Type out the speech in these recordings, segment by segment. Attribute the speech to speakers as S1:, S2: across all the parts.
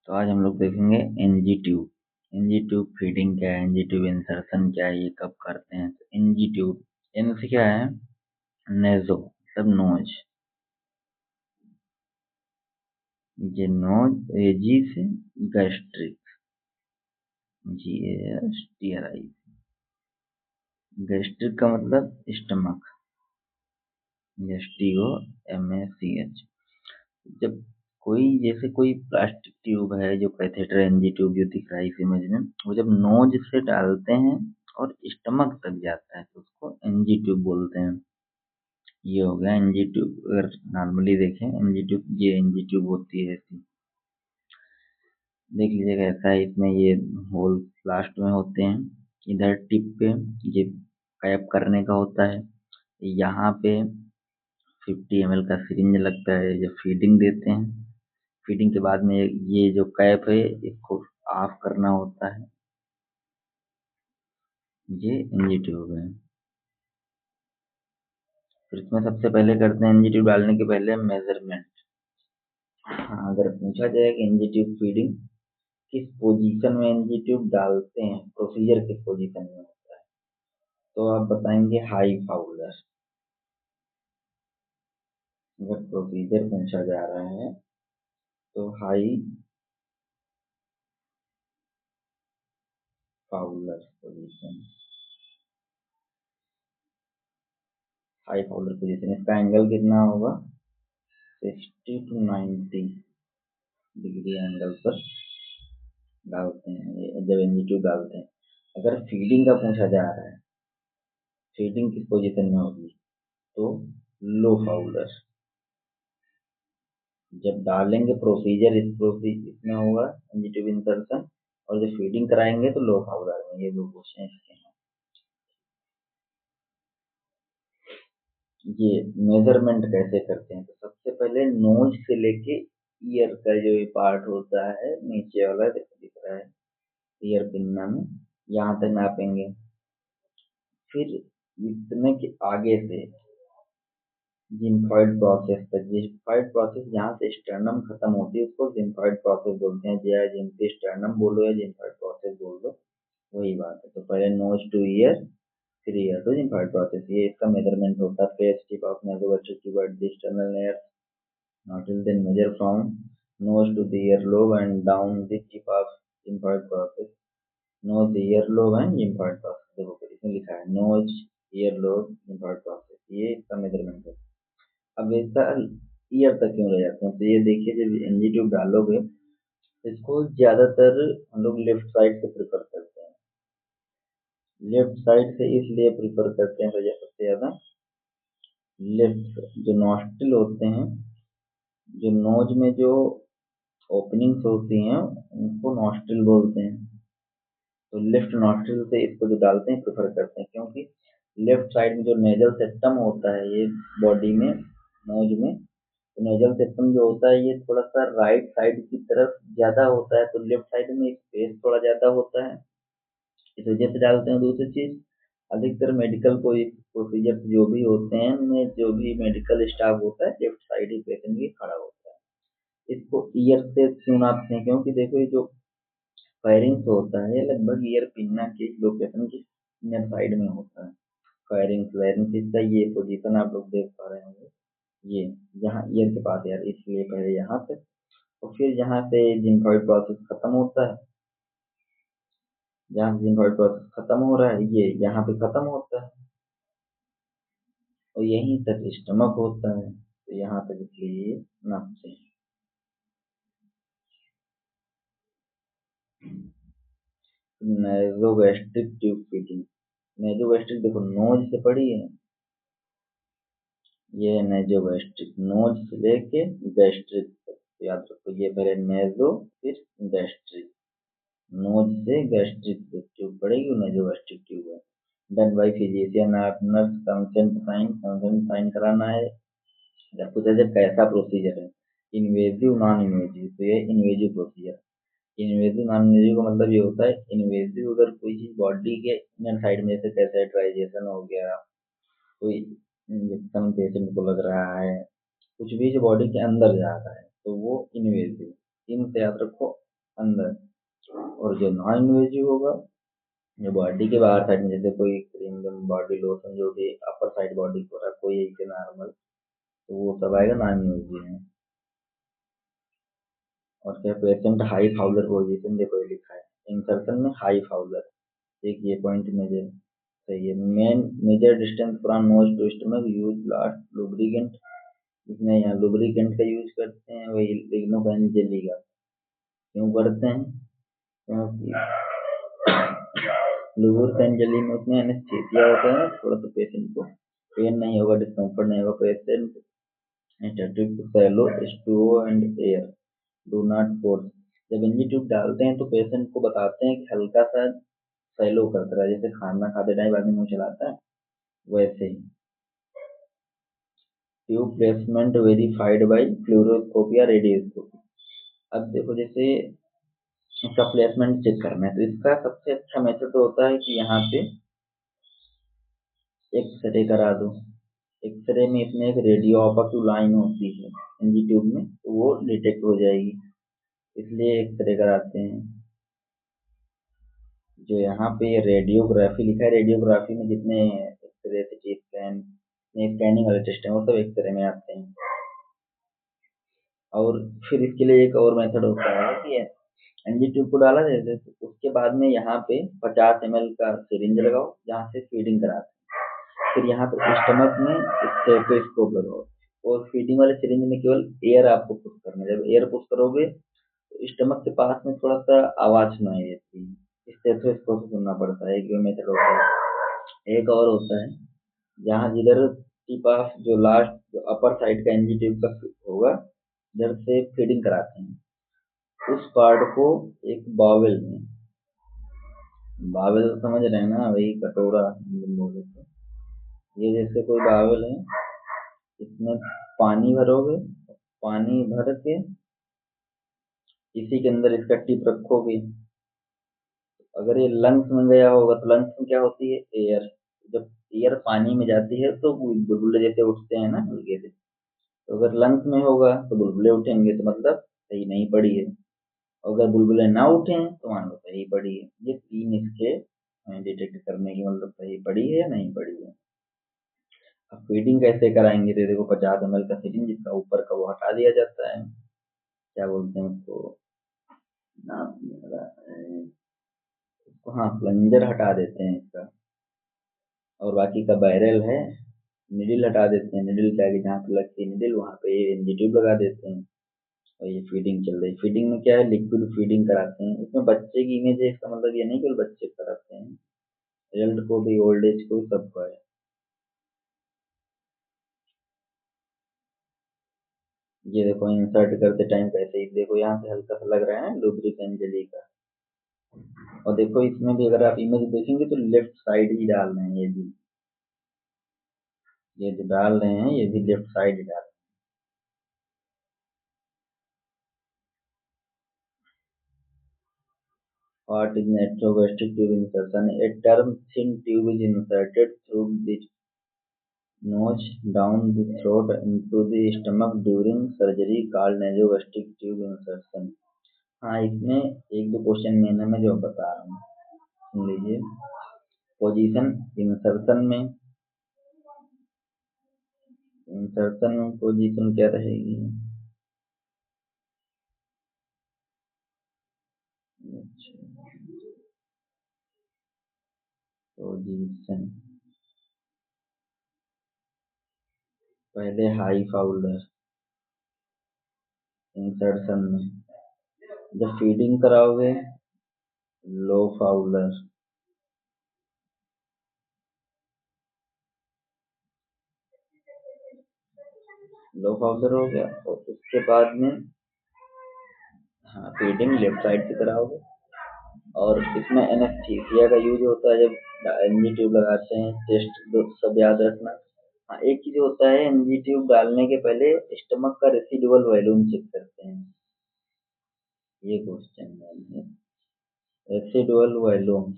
S1: तो आज हम लोग देखेंगे NG tube. NG tube feeding क्या है, एनजी ट्यूब इंसर्शन क्या है, ये कब करते हैं। तो एनजी ट्यूब, एन से क्या है, नेजो मतलब नोज, ये नोज, जी से गैस्ट्रिक, GASTRIC, गैस्ट्रिक का मतलब स्टमक, STOMACH। जब कोई जैसे कोई प्लास्टिक ट्यूब है जो कैथेटर एनजी ट्यूब जो दिख रहा है इस इमेज में, वो जब नोज से डालते हैं और स्टमक तक जाता है तो उसको एनजी ट्यूब बोलते हैं। ये हो गया एनजी ट्यूब। अगर नॉर्मली देखें एनजी ट्यूब, ये एनजी ट्यूब होती है ऐसी, देख लीजिएगा ऐसा है। इसमें ये होल लास्ट में होते हैं, इधर टिप पे ये कैप करने का होता है, यहाँ पे 50 ml का सिरिंज लगता है जब फीडिंग देते हैं। फीडिंग के बाद में ये जो कैप है इसको ऑफ करना होता है। ये एनजी ट्यूब है। फिर इसमें सबसे पहले करते हैं एनजी ट्यूब डालने के पहले मेजरमेंट। हाँ, अगर पूछा जाए कि एनजी ट्यूब फीडिंग किस पोजीशन में एनजी ट्यूब डालते हैं, प्रोसीजर किस पोजीशन में होता है, तो आप बताएंगे हाई फाउलर। अगर प्रोसीजर पूछा जा रहा है तो high Fowler position, high Fowler position. इसका एंगल कितना होगा, 60 to 90 डिग्री एंगल पर डालते हैं जब एनजी ट्यूब डालते हैं। अगर फीडिंग का पूछा जा रहा है, फीडिंग किस पोजीशन में होगी, तो लो फाउलर। जब डालेंगे प्रोसीजर इसमें होगा एनजी ट्यूब इंसर्शन, और जब फीडिंग कराएंगे तो लो फाउलर में। ये दो क्वेश्चन इसके हैं। ये मेजरमेंट कैसे करते हैं, तो सबसे पहले नोज से लेके ईयर का जो ये पार्ट होता है नीचे वाला दिख रहा है ईयर पिन्ना में, यहाँ तक नापेंगे। फिर इतने के आगे से जिम्फॉइड प्रोसेस तक, जिम्फॉइड प्रोसेस जहाँ से स्टर्नम खत्म होती है उसको जिम्फॉइड प्रोसेस बोलते हैं। या जिम्फी स्टर्नम बोलो या जिम्फॉइड प्रोसेस बोल दो, वही बात है। तो पहले नोज टू ईयर, फिर ईयर टू जिम्फॉइड प्रोसेस, ये इसका मेजरमेंट होता है। Face tip of nasogastric tube at the external layer nostril, then measure from nose to the earlobe and down the tip of lymphoid process, nose, earlobe and lymphoid process। देखो फिर इसमें लिखा है nose, earlobe, lymphoid process, ये इसका measurement है। अब इसका ईयर तक क्यों ले जाते हैं, तो ये देखिए जब एनजी ट्यूब डालोगे तो इसको ज्यादातर हम लोग लेफ्ट साइड से प्रेफर करते हैं। लेफ्ट साइड से इसलिए प्रेफर करते हैं भैया, सबसे ज्यादा लेफ्ट जो नॉस्ट्रिल होते हैं, जो नोज में जो ओपनिंग्स होती हैं उनको नॉस्ट्रिल बोलते हैं। तो लेफ्ट नॉस्ट्रिल से इसको जो डालते हैं प्रेफर करते हैं, क्योंकि लेफ्ट साइड में जो नेजल सेप्टम होता है ये बॉडी में, नोज में, तो नेजल सेप्टम जो होता है ये थोड़ा सा राइट साइड की तरफ ज्यादा होता है, तो लेफ्ट साइड में स्पेस थोड़ा ज्यादा होता है, इस वजह से डालते हैं। दूसरी चीज, अधिकतर मेडिकल कोई प्रोसीजर जो भी होते हैं उनमें जो भी मेडिकल स्टाफ होता है लेफ्ट साइड ही पेशेंट की खड़ा होता है। इसको ईयर से क्यों नापते हैं, क्योंकि देखो ये जो फायरिंग्स होता है लगभग ईयर पिन्ना के लोकेशन की इनर साइड में होता है। फायरिंग्स वायरिंग्स इसका ये पोजीशन आप लोग देख पा रहे होंगे, ये यहाँ ईयर के पास यार, इसलिए पहले यहाँ पे और फिर यहाँ से जिम्फॉइड प्रोसेस खत्म होता है। जहाँ से जिम्फॉइड प्रोसेस खत्म हो रहा है ये यहाँ पे खत्म होता है और यहीं तक स्टमक होता है, तो यहाँ तक इसलिए नापते हैं। नाइजोगैस्ट्रिक ट्यूब फीडिंग, नाइजोगैस्ट्रिक देखो नोज से पड़ी है, ये है नाइजोगैस्ट्रिक, नोज से लेके गैस्ट्रिक तक, याद रखो ये पहले नेजो फिर गैस्ट्रिक, नोज से गैस्ट्रिक तक ट्यूब पड़ेगी, नाइजोगैस्ट्रिक ट्यूब है। डन बाई फिजिशियन, आप नर्स कंसेंट साइन कराना है। अगर पूछा जाए कैसा प्रोसीजर है, इन्वेजिव नॉन इन्वेजिव, तो ये invasive procedure. Invasive non invasive का मतलब ये होता है, इन्वेजिव अगर कोई चीज बॉडी के इनर साइड में से कैसेट्राइजेशन हो गया, कोई इंजेक्शन पेशेंट को लग रहा है, कुछ भी जो बॉडी के अंदर जा रहा है तो वो इन्वेजिव। इन से याद रखो, अंदर, और जो नॉन इन्वेजिव होगा जो बॉडी के बाहर साइड में, जैसे कोई क्रीम बॉडी लोशन जो भी अपर साइड बॉडी को रहा, कोई एक नॉर्मल, तो वो सब आएगा नॉन इन्वेजिव में। और क्या, पेशेंट हाई फाउलर पोजीशन, देखो ये लिखा है इंसर्शन में हाई फाउलर, एक ये पॉइंट मेजर सही है। Main measure distance from nose to stomach, use last lubricant, इसमें यहाँ लुब्रिकेंट का यूज करते हैं, वही लिग्नोपेन जेली का क्यों करते हैं, क्योंकि लुब्रिकेंट जेली में उसमें एनेस्थीसिया होता है, थोड़ा सा पेशेंट को पेन नहीं होगा, डिस्कम्फर्ट नहीं होगा, पेशेंट स्टैटिक सैलो स्टूओ and air do not force. जब इंजी ट्यूब डालते हैं तो पेशेंट को बताते हैं कि हल्का सा सैलो करता रहा, जैसे खाना खाते टाइम आदमी मुंह चलाता है वैसे ही। Tube placement verified by fluoroscopy या रेडियोस्कोपी। अब देखो जैसे इसका प्लेसमेंट चेक करना है तो इसका सबसे अच्छा मेथड होता है कि यहाँ पे एक्सरे करा दो। एक्सरे में इसमें एक रेडियो ऑपरेटिव लाइन होती है इंजी ट्यूब में, तो वो डिटेक्ट हो जाएगी, इसलिए एक्सरे कराते हैं। जो यहाँ पे रेडियोग्राफी लिखा है, रेडियोग्राफी में जितने एक्सरे, सिटी स्कैन, स्कैनिंग वाले टेस्ट हैं वो सब एक्सरे में आते हैं। और फिर इसके लिए एक और मेथड होता है कि एनजी ट्यूब को डाला जाए तो उसके बाद में यहाँ पे 50 ml का सिरिंज लगाओ जहाँ से फीडिंग कराते हैं, फिर यहाँ पे स्टमक में स्टेथोस्कोप लगाओ, और फीडिंग वाले सिरिंज में केवल एयर आपको पुश करना है। जब एयर पुश करोगे तो स्टमक के पास में थोड़ा सा आवाज सुनाई देती है, स्टेथोस्कोप से सुनना पड़ता है, एक मेथड होता है। एक और होता है जहाँ जिधर टिप ऑफ जो लास्ट जो अपर साइड का एनजी ट्यूब का होगा, इधर से फीडिंग कराते हैं, उस पार्ट को एक बावेल में, बावेल समझ रहे हैं ना, वही कटोरा बोले तो, ये जैसे कोई बावेल है, इसमें पानी भरोगे, पानी भर के इसी के अंदर इसका टिप रखोगे। अगर ये लंग्स में गया होगा तो लंग्स में क्या होती है, एयर, जब एयर पानी में जाती है तो बुलबुले जैसे उठते हैं ना हल्के से, तो अगर लंग्स में होगा तो बुलबुले उठेंगे तो मतलब सही नहीं पड़ी है, अगर बुलबुले ना उठे तो मान लो सही पड़ी है। ये तीन इसके डिटेक्ट करने की, मतलब सही पड़ी है या नहीं पड़ी है। अब फीडिंग कैसे कराएंगे, तो देखो 50 ml का सिरिंज जिसका ऊपर का वो हटा दिया जाता है, क्या बोलते हैं उसको, नाम नहीं आ रहा है उसको, हाँ प्लंजर हटा देते हैं इसका, और बाकी का बैरल है, निडिल हटा देते हैं, निडिल के आगे जहाँ पे लगती है निडिल वहाँ पे ट्यूब लगा देते हैं, और ये फीडिंग चल रही। फीडिंग में क्या है, लिक्विड फीडिंग कराते हैं, इसमें बच्चे की इमेज है, इसका मतलब ये नहीं केवल बच्चे कराते हैं, एडल्ट को भी, ओल्ड एज को, सबको है। ये देखो इंसर्ट करते टाइम कैसे ही, देखो यहाँ से हल्का सा लग रहा है लुब्रिकेंट जेली का, और देखो इसमें भी अगर आप इमेज देखेंगे तो लेफ्ट साइड ही डाल रहे हैं, ये जो डाल रहे हैं ये भी लेफ्ट साइड ही डाल रहे हैं। What is nasogastric tube insertion? A term thin tube is inserted through the nose down the throat into the stomach during surgery called nasogastric tube insertion। हाँ, इसमें एक दो क्वेश्चन में मैं जो बता रहा हूँ सुन लीजिए। पोजीशन इंसर्शन में, इंसर्शन पोजीशन क्या रहेगी, पोजीशन पहले हाई फाउलर इंसर्शन में, जब फीडिंग कराओगे लो फाउलर, लो फाउलर हो गया, और उसके बाद में हाँ फीडिंग लेफ्ट साइड से कराओगे। और इसमें एनेस्थीसिया का यूज होता है जब एनजी ट्यूब लगाते हैं, टेस्ट सब याद रखना। हाँ एक चीज होता है, एनजी ट्यूब डालने के पहले स्टमक का रेसिडुअल वॉल्यूम चेक करते हैं, ये क्वेश्चन है, रेसिडुअल वॉल्यूम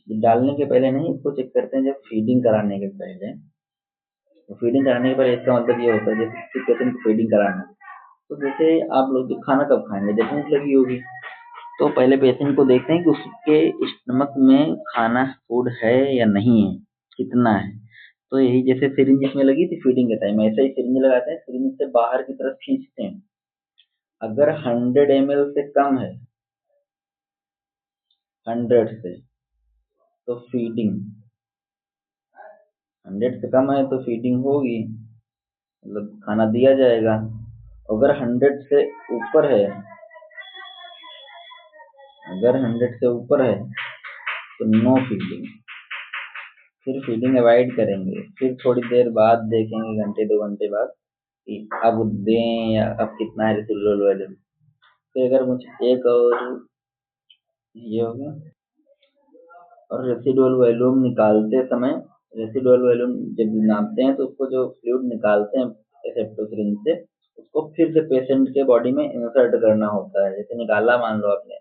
S1: डालने के पहले नहीं, इसको चेक करते हैं जब फीडिंग कराने के पहले। तो फीडिंग कराने के पहले इसका मतलब ये होता है जैसे पेशेंट को फीडिंग कराना, तो जैसे आप लोग खाना कब खाएंगे, जब भूख लगी होगी, तो पहले पेशेंट को देखते हैं कि उसके स्टमक में खाना फूड है या नहीं है, कितना है। तो यही जैसे सिरिंज इसमें लगी थी फीडिंग के टाइम, ऐसा ही सिरिंज लगाते हैं, सिरिंज से बाहर की तरफ खींचते हैं। अगर 100 ml से कम है, 100 से, तो फीडिंग, 100 से कम है तो फीडिंग होगी, मतलब खाना दिया जाएगा। अगर 100 से ऊपर है, अगर 100 से ऊपर है तो नो फीडिंग, फिर फीडिंग अवॉइड करेंगे। फिर थोड़ी देर बाद देखेंगे, घंटे 2 घंटे बाद, कि अब दें या अब कितना है रेसिडुअल वॉल्यूम। फिर अगर मुझे एक और ये हो गया, और रेसिडुअल वॉल्यूम निकालते समय, रेसिडुअल वॉल्यूम जब नापते हैं तो उसको जो फ्लूइड निकालते हैं एसेप्टो सिरिंज से, उसको फिर से पेशेंट के बॉडी में इंसर्ट करना होता है। जैसे निकाला मान लो आपने,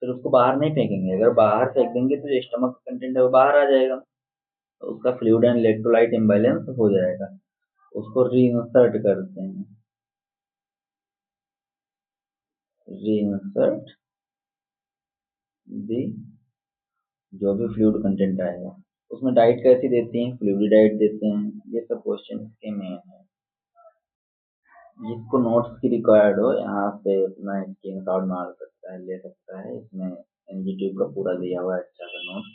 S1: फिर उसको बाहर नहीं फेंकेंगे। अगर बाहर फेंक देंगे तो जो स्टमक कंटेंट है वो बाहर आ जाएगा, तो उसका फ्लूइड एंड इलेक्ट्रोलाइट इम्बैलेंस हो जाएगा। उसको रीइंसर्ट करते हैं, रीइंसर्ट दी जो भी फ्लूइड कंटेंट आएगा। उसमें डाइट कैसी देती हैं, फ्लूइड डाइट देते हैं। ये सब क्वेश्चन के मेन है। जिसको नोट्स की रिक्वायर्ड हो, यहाँ पे अपना स्क्रीन शॉट मार सकता है, ले सकता है। इसमें एनजीट्यूब का पूरा दिया हुआ है, अच्छा सा नोट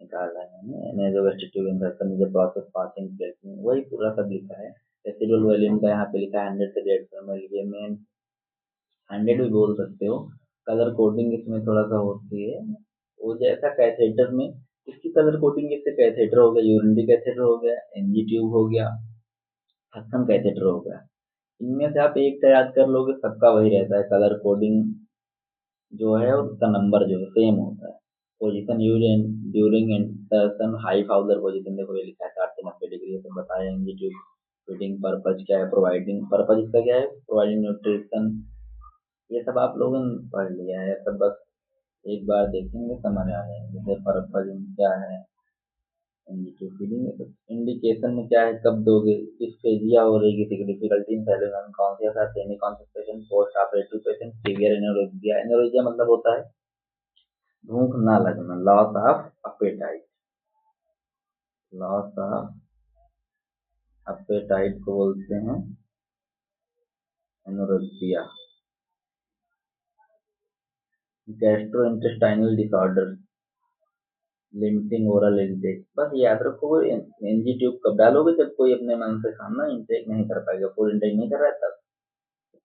S1: निकाला है मैंने। नेसोगैस्ट्रिक इंफेक्शन जो प्रोसेस पासिंग प्लेसिंग, वही पूरा सब लिखा है। रेसिडुअल वॉल्यूम का यहाँ पे लिखा है 100 से 150 ml, ये मेन 100 भी बोल सकते हो। कलर कोडिंग इसमें थोड़ा सा होती है, वो जैसा कैथेटर में, इसकी कलर कोडिंग जैसे कैथेटर हो गया, यूरिनरी कैथेटर हो गया, एनजी ट्यूब हो गया, सक्शन कैथेटर हो गया। इनमें से आप एक का याद कर लोगे, सबका वही रहता है। कलर कोडिंग जो है उसका नंबर जो है सेम होता है। Position use during insertion, high Fowler position, देखो ये लिखा है 60 से 90 डिग्री, सब बताया। एनजी ट्यूब फीडिंग पर्पज क्या है, प्रोवाइडिंग पर्पज इसका क्या है, प्रोवाइडिंग न्यूट्रिशन। ये सब आप लोगों ने पढ़ लिया है, सब बस एक बार देखेंगे समझ आ जाएगा। जैसे पर्पज क्या है, इंडिकेटिव फीडिंग है, तो इंडिकेशन में क्या है, कब दोगे, डिस्फेजिया हो रही है, किसी की difficulty in cellular unconscious, semi conscious patient, post operative patient, severe anorexia. Anorexia मतलब होता है भूख ना लगना, loss of appetite, loss of appetite को बोलते हैं anorexia. Gastrointestinal disorder, limiting oral intake. बस याद रखो, एनजी ट्यूब कब डालोगे, जब कोई अपने मन से खाना इंटेक नहीं कर पाएगा, फूड इंटेक नहीं कर रहा है तब।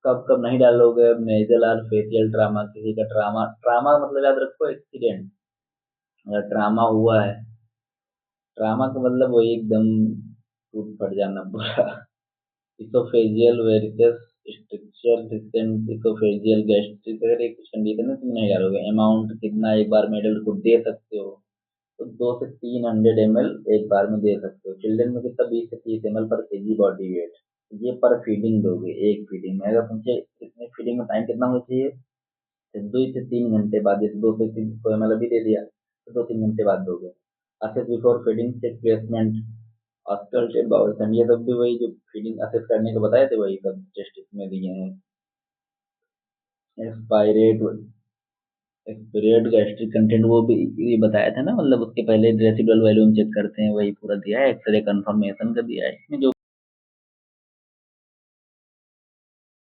S1: कब कब नहीं डालोगे, नेजल और फेशियल ट्रामा, किसी का ट्रामा, ट्रामा मतलब याद रखो एक्सीडेंट। अगर ट्रामा हुआ है, ट्रामा का मतलब वही एकदम टूट फट जाना पूरा। Oesophageal varices stricture recent oesophageal gastric, अगर एक कुछ कंडीशन है तुम नहीं डालोगे। अमाउंट कितना एक बार में एडल्ट को दे सकते हो, तो 2 से 300 ml एक बार में दे सकते हो। चिल्ड्रन में कितना, 20 से 30 ml पर केजी बॉडी वेट। ये पर फीडिंग दोगे, एक फीडिंग में। अगर तुमसे इतने फीडिंग में टाइम कितना होना चाहिए, तो 2 से 3 घंटे बाद। जैसे 2 से 300 ml अभी दे दिया, तो 2-3 घंटे बाद दोगे। Assess before feeding, check placement, auscultated bowel sound, ये सब भी वही जो फीडिंग असेस करने को बताए थे, वही सब टेस्ट इसमें दिए हैं। एक्सपायरेट, एक्सपीरियड गैस्ट्रिक कंटेंट, वो भी ये बताया था ना, मतलब उसके पहले रेसिडुअल वॉल्यूम चेक करते हैं, वही पूरा दिया है। एक्सरे कंफर्मेशन का दिया है इसमें जो